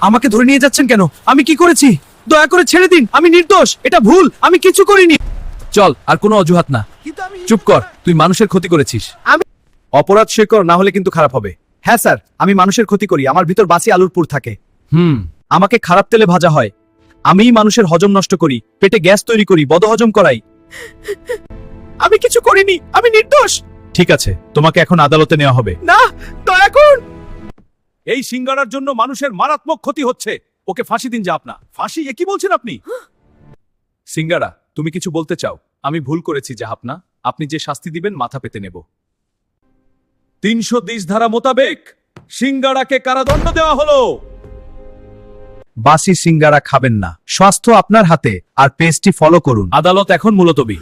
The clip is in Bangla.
আমাকে ধরে নিয়ে যাচ্ছেন কেন? আমি কি করেছি? দয়া করে ছেড়ে দিন, আমি নির্দোষ, এটা ভুল, আমি কিছু করিনি। চল, আর কোনো অজুহাত না। চুপ কর, তুই মানুষের ক্ষতি করেছিস। আমি অপরাধ স্বীকার না হলে কিন্তু খারাপ হবে। হ্যাঁ স্যার, আমি মানুষের ক্ষতি করি, আমার ভিতর বাসি আলুর পুর থাকে। আমাকে খারাপ তেলে ভাজা হয়, আমিই মানুষের হজম নষ্ট করি, পেটে গ্যাস তৈরি করি, বদহজম করাই। আমি কিছু করিনি, আমি নির্দোষ। ঠিক আছে, তোমাকে এখন আদালতে নেওয়া হবে। না, দয়া করুন। এই সিঙ্গারার জন্য মানুষের মারাত্মক ক্ষতি হচ্ছে, ওকে ফাঁসি দিন। যা আপনা ফাঁসি, এ কি বলছেন আপনি? সিঙ্গারা, তুমি কিছু বলতে চাও? আমি ভুল করেছি জাহাপনা, আপনি যে শাস্তি দিবেন মাথা পেতে নেব। 330 ধারা মোতাবেক সিঙ্গারাকে কারাদণ্ড দেওয়া হলো। বাসি সিঙ্গারা খাবেন না, স্বাস্থ্য আপনার হাতে, আর পেজটি ফলো করুন। আদালত এখন মুলতবি।